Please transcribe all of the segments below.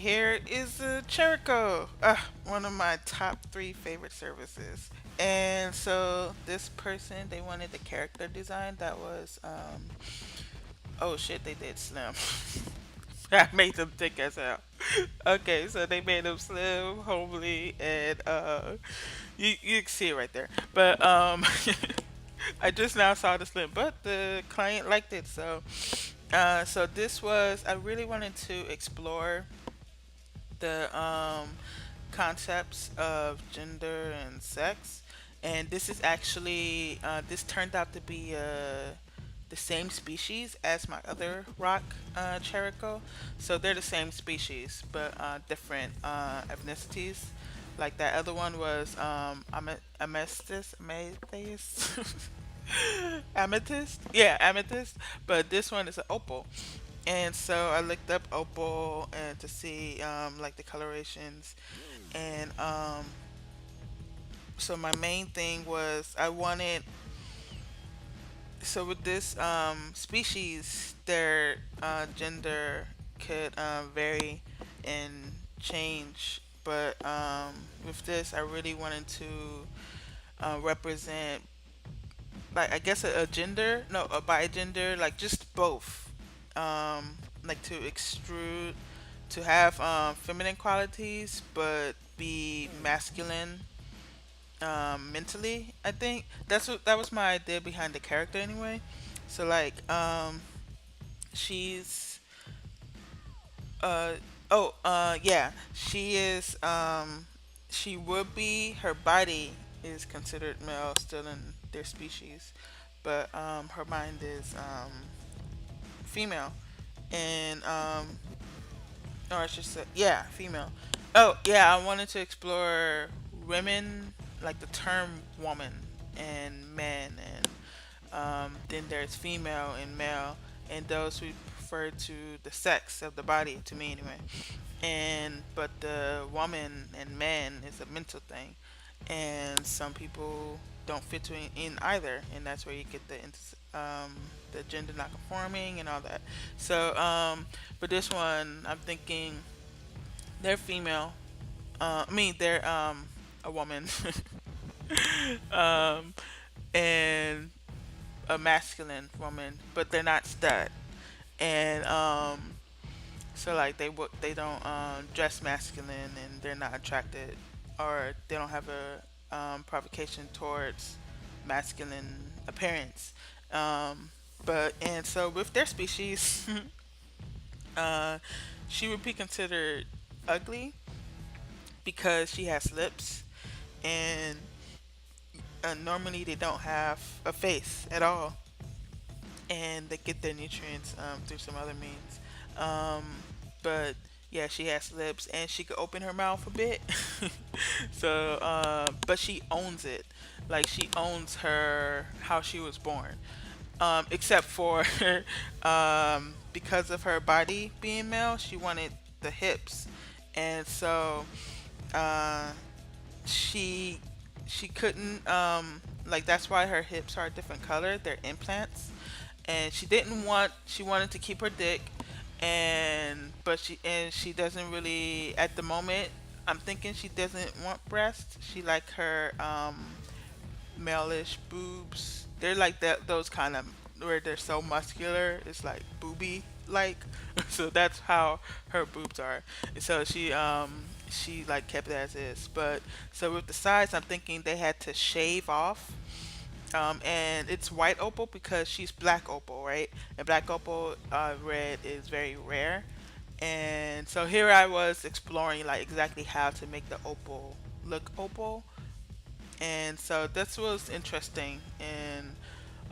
here is Characo, one of my top three favorite services. And so this person, they wanted the character design that was, oh shit, they did slim. I made them thick as hell. Okay, so they made them slim, homely, and you can see it right there. But I just now saw the slim, but the client liked it. So this was I really wanted to explore the concepts of gender and sex, and this is actually this turned out to be the same species as my other rock characo. So they're the same species, but different ethnicities. Like that other one was amethyst, amethyst, yeah, amethyst. But this one is an opal, and so I looked up opal and to see like the colorations, and so my main thing was I wanted, so with this species, their gender could vary and change, but with this, I really wanted to represent, like I guess a gender, no, a bi-gender, like just both, like to extrude, to have feminine qualities, but be masculine mentally. I think that was my idea behind the character anyway. So like she's uh yeah, she is she would be, her body is considered male still in their species, but her mind is female, and or I should say, yeah, female. Oh yeah, I wanted to explore women, like the term woman and man, and then there's female and male, and those who refer to the sex of the body, to me anyway. And but the woman and man is a mental thing, and some people don't fit in either, and that's where you get the gender not conforming and all that. So but this one, I'm thinking they're female. I mean, they're a woman, um, and a masculine woman, but they're not stud. And so like they don't dress masculine, and they're not attracted, or they don't have a provocation towards masculine appearance. But and so with their species, uh, she would be considered ugly because she has lips, and normally they don't have a face at all, and they get their nutrients through some other means. Um, but yeah, she has lips and she could open her mouth a bit. So, but she owns it. Like she owns her how she was born. Except for because of her body being male, she wanted the hips, and so uh, she she couldn't like that's why her hips are a different color. They're implants, and she wanted to keep her dick, and but she doesn't really at the moment. I'm thinking she doesn't want breasts. She like her maleish boobs. They're like that, those kind of where they're so muscular. It's like booby like. So that's how her boobs are. So she like kept it as is. But so with the sides, I'm thinking they had to shave off. And it's white opal because she's black opal, right? And black opal red is very rare. And so here I was exploring like exactly how to make the opal look opal, and so this was interesting, and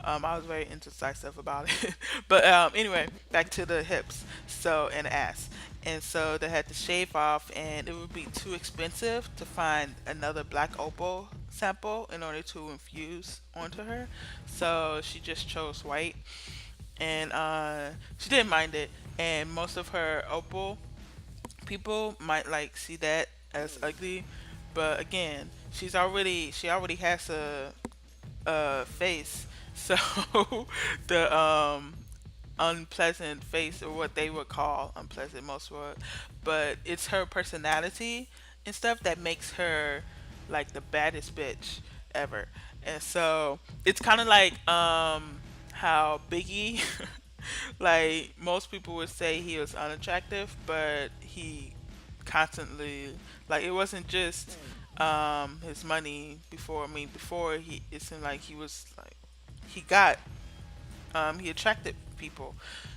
I was very indecisive about it. But anyway, back to the hips, so and ass, and so they had to shave off, and it would be too expensive to find another black opal sample in order to infuse onto her, so she just chose white, and she didn't mind it, and most of her opal people might like see that as ugly, but again, she already has a face, so the unpleasant face, or what they would call unpleasant, most would, but it's her personality and stuff that makes her like the baddest bitch ever. And so it's kind of like how Biggie, like most people would say he was unattractive, but he constantly, like, it wasn't just his money before. I mean, before, he it seemed like he was like, he got he attracted people.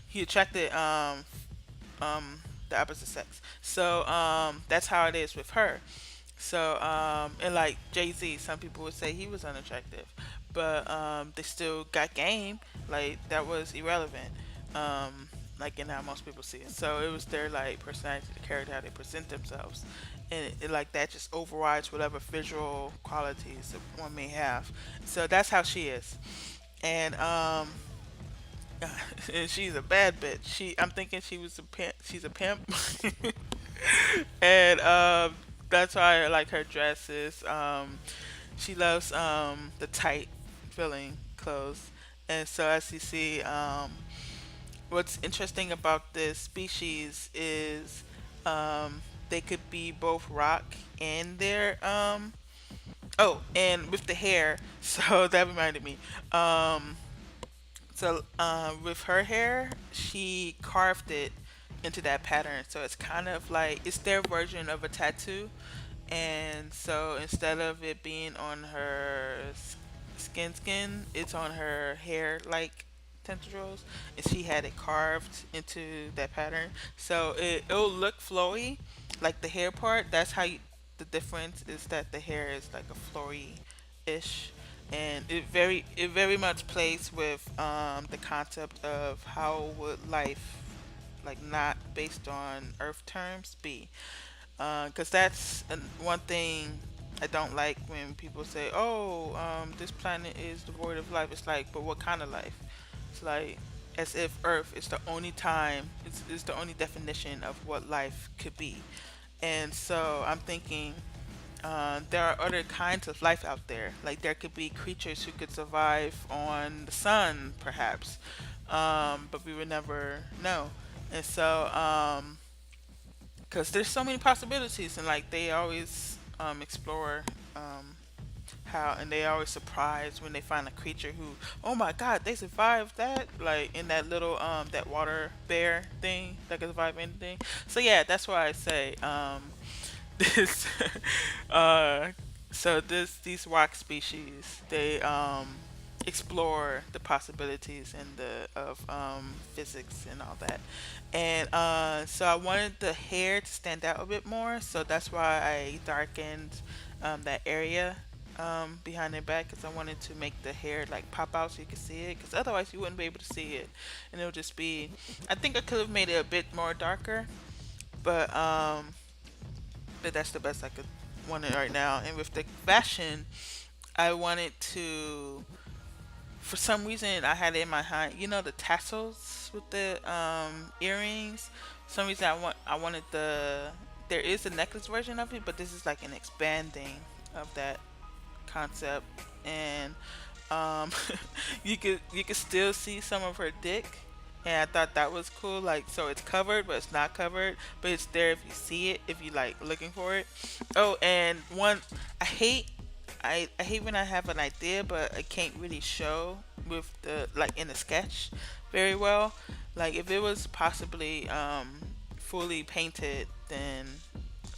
He attracted um the opposite sex. So that's how it is with her. So and like Jay-Z, some people would say he was unattractive, but they still got game. Like, that was irrelevant. Like, in how most people see it. So it was their like personality, the character, how they present themselves, and like that just overrides whatever visual qualities that one may have. So that's how she is. And and she's a bad bitch. I'm thinking she was a pimp. She's a pimp. And that's why I like her dresses. She loves the tight filling clothes. And so, as you see, what's interesting about this species is they could be both rock and their oh, and with the hair. So that reminded me. So with her hair, she carved it into that pattern. So it's kind of like it's their version of a tattoo. And so instead of it being on her skin, it's on her hair like tendrils, and she had it carved into that pattern. So it'll look flowy, like the hair part. That's how the difference is that the hair is like a flowy ish, and it very much plays with the concept of how would life, like not based on earth terms, be, because that's one thing I don't like when people say, "Oh, this planet is devoid of life." It's like, but what kind of life? It's like as if Earth is the only time, it's the only definition of what life could be. And so I'm thinking there are other kinds of life out there. Like there could be creatures who could survive on the sun, perhaps, but we would never know. And so, because there's so many possibilities, and like they always explore how, and they always surprised when they find a creature who, oh my god, they survived that, like in that little that water bear thing that can survive anything. So yeah, that's why I say this uh so these rock species, they explore the possibilities and the of physics and all that. And so I wanted the hair to stand out a bit more, so that's why I darkened that area behind their back, because I wanted to make the hair like pop out so you could see it, because otherwise you wouldn't be able to see it, and it would just be, I think I could have made it a bit more darker, but that's the best I could want it right now. And with the fashion, I wanted to, for some reason I had it in my hand, the tassels with the earrings. For some reason I wanted there is a necklace version of it, but this is like an expanding of that concept. And um you could still see some of her dick, and I thought that was cool. Like, so it's covered but it's not covered, but it's there if you see it, if you like looking for it. Oh, and one, I hate I hate when I have an idea but I can't really show with the, like, in a sketch very well. Like, if it was possibly fully painted, then,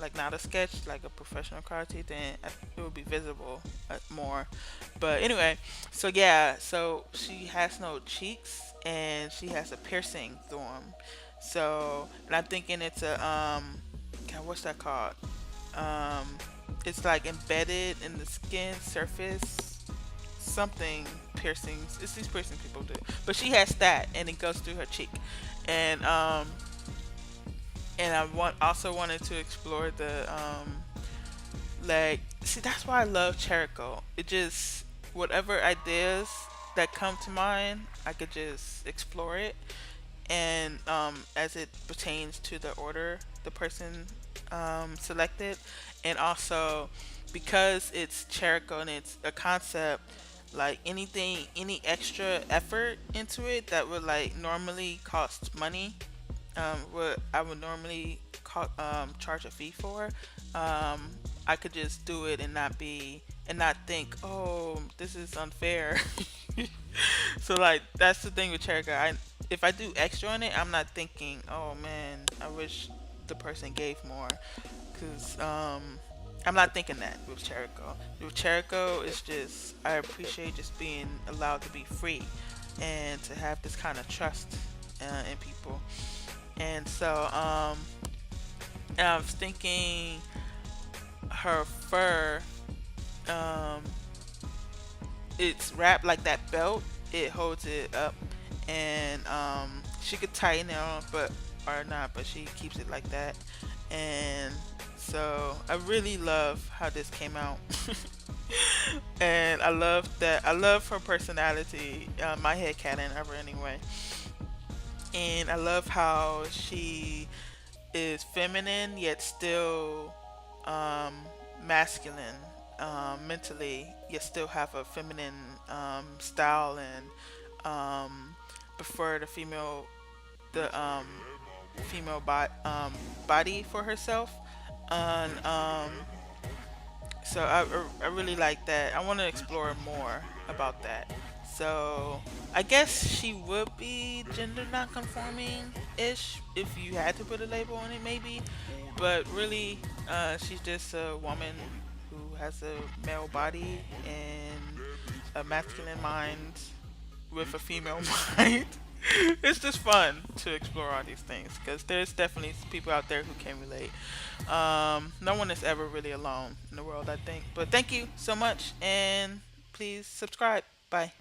like, not a sketch, like a professional karate, then it would be visible more. But anyway, so yeah, so she has no cheeks and she has a piercing through 'em. So, and I'm thinking it's a God, what's that called? Um, it's like embedded in the skin surface. Something piercings. It's these piercing people do, but she has that, and it goes through her cheek, and I also wanted to explore the like, see, that's why I love characo. It just, whatever ideas that come to mind, I could just explore it, and as it pertains to the order the person selected, and also because it's characo and it's a concept, Like anything, any extra effort into it that would like normally cost money, what I would normally charge a fee for, um, I could just do it and not be and not think, oh, this is unfair. So like that's the thing with chariot. If I do extra on it, I'm not thinking, oh man, I wish the person gave more, because I'm not thinking that with Cherico. With Cherico, it's just I appreciate just being allowed to be free and to have this kind of trust in people. And so I was thinking her fur, um, it's wrapped like that belt. It holds it up, and she could tighten it on, but or not, but she keeps it like that. And so I really love how this came out, and I love that. I love her personality, my head canon ever anyway. And I love how she is feminine yet still um, masculine mentally, yet still have a feminine style and prefer the female body for herself. And so I really like that. I want to explore more about that. So I guess she would be gender non-conforming ish if you had to put a label on it, maybe. But really, she's just a woman who has a male body and a masculine mind with a female mind. It's just fun to explore all these things because there's definitely people out there who can relate. No one is ever really alone in the world, I think. But thank you so much, and please subscribe. Bye.